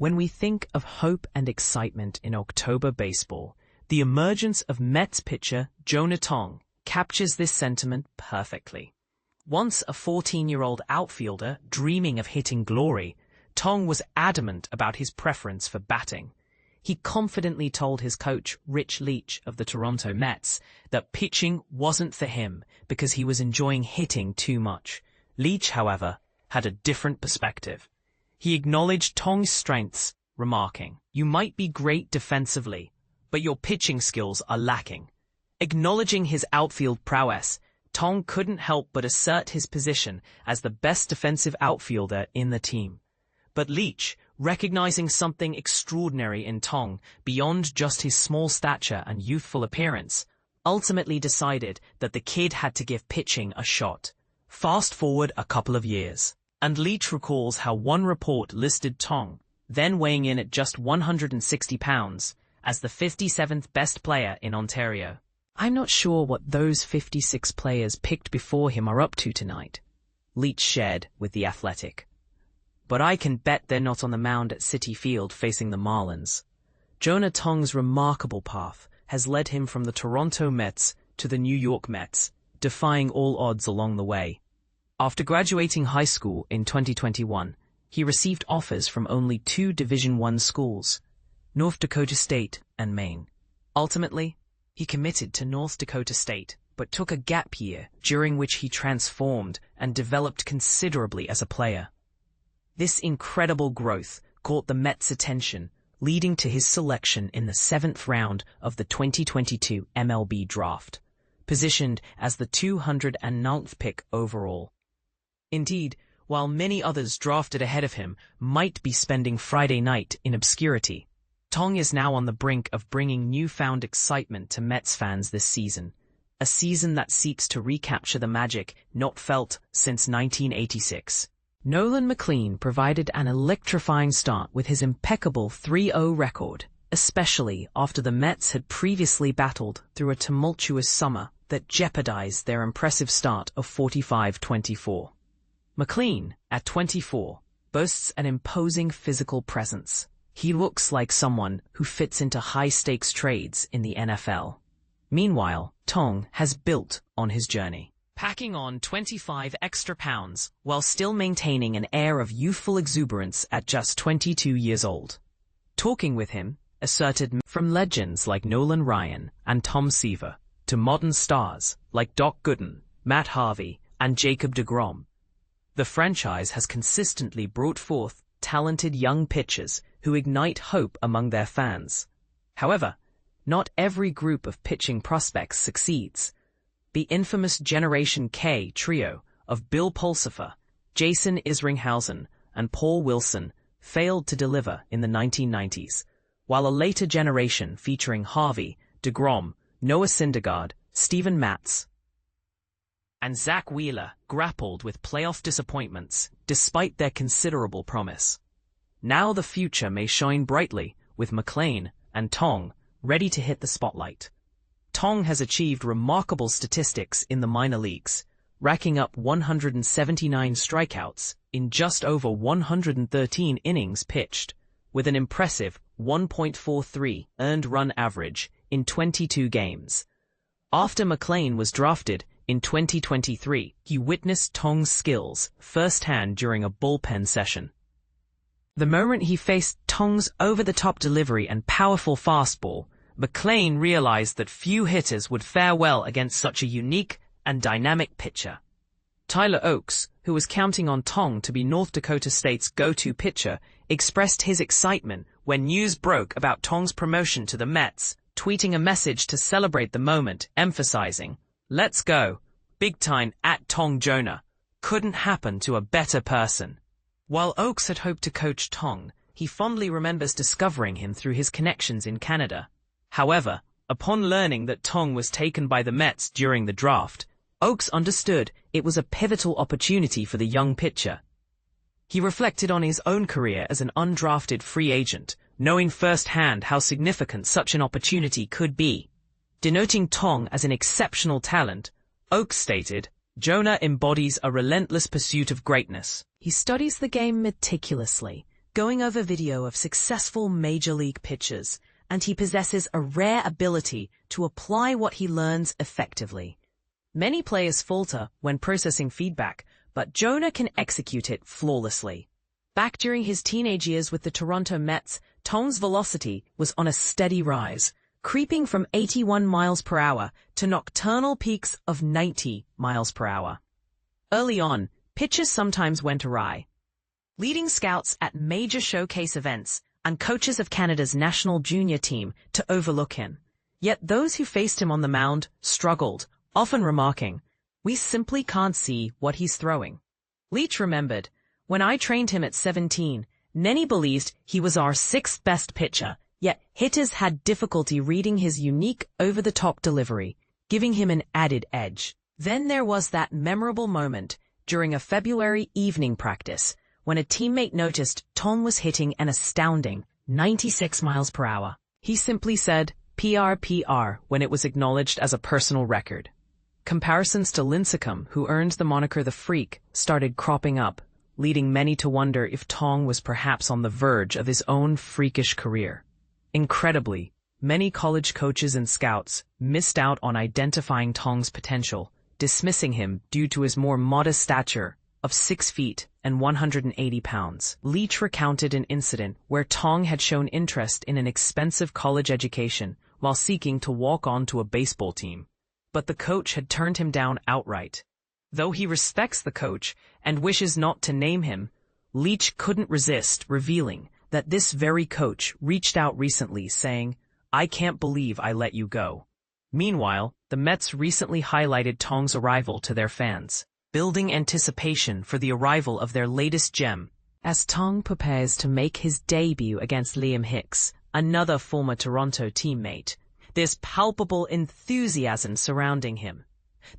When we think of hope and excitement in October baseball, the emergence of Mets pitcher Jonah Tong captures this sentiment perfectly. Once a 14-year-old outfielder dreaming of hitting glory, Tong was adamant about his preference for batting. He confidently told his coach, Rich Leach of the Toronto Mets, that pitching wasn't for him because he was enjoying hitting too much. Leach, however, had a different perspective. He acknowledged Tong's strengths, remarking, "You might be great defensively, but your pitching skills are lacking." Acknowledging his outfield prowess, Tong couldn't help but assert his position as the best defensive outfielder in the team. But Leach, recognizing something extraordinary in Tong beyond just his small stature and youthful appearance, ultimately decided that the kid had to give pitching a shot. Fast forward a couple of years, and Leach recalls how one report listed Tong, then weighing in at just 160 pounds, as the 57th best player in Ontario. "I'm not sure what those 56 players picked before him are up to tonight," Leach shared with The Athletic. "But I can bet they're not on the mound at Citi Field facing the Marlins." Jonah Tong's remarkable path has led him from the Toronto Mets to the New York Mets, defying all odds along the way. After graduating high school in 2021, he received offers from only two Division I schools, North Dakota State and Maine. Ultimately, he committed to North Dakota State, but took a gap year during which he transformed and developed considerably as a player. This incredible growth caught the Mets' attention, leading to his selection in the 7th round of the 2022 MLB draft, positioned as the 209th pick overall. Indeed, while many others drafted ahead of him might be spending Friday night in obscurity, Tong is now on the brink of bringing newfound excitement to Mets fans this season, a season that seeks to recapture the magic not felt since 1986. Nolan McLean provided an electrifying start with his impeccable 3-0 record, especially after the Mets had previously battled through a tumultuous summer that jeopardized their impressive start of 45-24. McLean, at 24, boasts an imposing physical presence. He looks like someone who fits into high-stakes trades in the NFL. Meanwhile, Tong has built on his journey, packing on 25 extra pounds while still maintaining an air of youthful exuberance at just 22 years old. Talking with him, asserted from legends like Nolan Ryan and Tom Seaver to modern stars like Doc Gooden, Matt Harvey, and Jacob deGrom, the franchise has consistently brought forth talented young pitchers who ignite hope among their fans. However, not every group of pitching prospects succeeds. The infamous Generation K trio of Bill Pulsipher, Jason Isringhausen, and Paul Wilson failed to deliver in the 1990s, while a later generation featuring Harvey, deGrom, Noah Syndergaard, Steven Matz, and Zach Wheeler grappled with playoff disappointments despite their considerable promise. Now the future may shine brightly with McLean and Tong ready to hit the spotlight. Tong has achieved remarkable statistics in the minor leagues, racking up 179 strikeouts in just over 113 innings pitched, with an impressive 1.43 earned run average in 22 games. After McLean was drafted in 2023, he witnessed Tong's skills firsthand during a bullpen session. The moment he faced Tong's over-the-top delivery and powerful fastball, McLean realized that few hitters would fare well against such a unique and dynamic pitcher. Tyler Oakes, who was counting on Tong to be North Dakota State's go-to pitcher, expressed his excitement when news broke about Tong's promotion to the Mets, tweeting a message to celebrate the moment, emphasizing, "Let's go, big time at Tong Jonah. Couldn't happen to a better person." While Oakes had hoped to coach Tong, he fondly remembers discovering him through his connections in Canada. However, upon learning that Tong was taken by the Mets during the draft, Oakes understood it was a pivotal opportunity for the young pitcher. He reflected on his own career as an undrafted free agent, knowing firsthand how significant such an opportunity could be. Denoting Tong as an exceptional talent, Oakes stated, "Jonah embodies a relentless pursuit of greatness. He studies the game meticulously, going over video of successful major league pitchers, and he possesses a rare ability to apply what he learns effectively. Many players falter when processing feedback, but Jonah can execute it flawlessly. Back during his teenage years with the Toronto Mets, Tong's velocity was on a steady rise, creeping from 81 miles per hour to nocturnal peaks of 90 miles per hour. Early on, pitches sometimes went awry, leading scouts at major showcase events and coaches of Canada's national junior team to overlook him. Yet those who faced him on the mound struggled, often remarking, "We simply can't see what he's throwing." Leach remembered, "When I trained him at 17, Nenny believed he was our sixth best pitcher, yet hitters had difficulty reading his unique over-the-top delivery, giving him an added edge." Then there was that memorable moment during a February evening practice when a teammate noticed Tong was hitting an astounding 96 miles per hour. He simply said, "PR when it was acknowledged as a personal record. Comparisons to Lincecum, who earned the moniker the Freak, started cropping up, leading many to wonder if Tong was perhaps on the verge of his own freakish career. Incredibly, many college coaches and scouts missed out on identifying Tong's potential, dismissing him due to his more modest stature of 6 feet and 180 pounds. Leach recounted an incident where Tong had shown interest in an expensive college education while seeking to walk on to a baseball team, but the coach had turned him down outright. Though he respects the coach and wishes not to name him, Leach couldn't resist revealing that this very coach reached out recently saying, "I can't believe I let you go." Meanwhile, the Mets recently highlighted Tong's arrival to their fans, building anticipation for the arrival of their latest gem. As Tong prepares to make his debut against Liam Hicks, another former Toronto teammate, there's palpable enthusiasm surrounding him.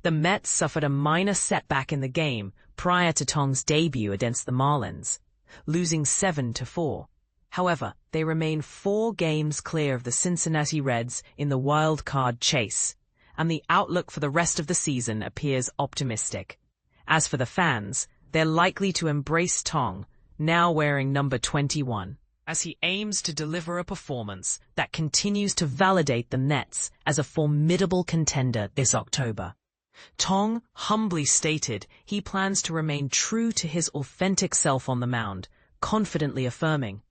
The Mets suffered a minor setback in the game prior to Tong's debut against the Marlins, losing 7-4. However, they remain 4 games clear of the Cincinnati Reds in the wild card chase, and the outlook for the rest of the season appears optimistic. As for the fans, they're likely to embrace Tong, now wearing number 21, as he aims to deliver a performance that continues to validate the Mets as a formidable contender this October. Tong humbly stated he plans to remain true to his authentic self on the mound, confidently affirming,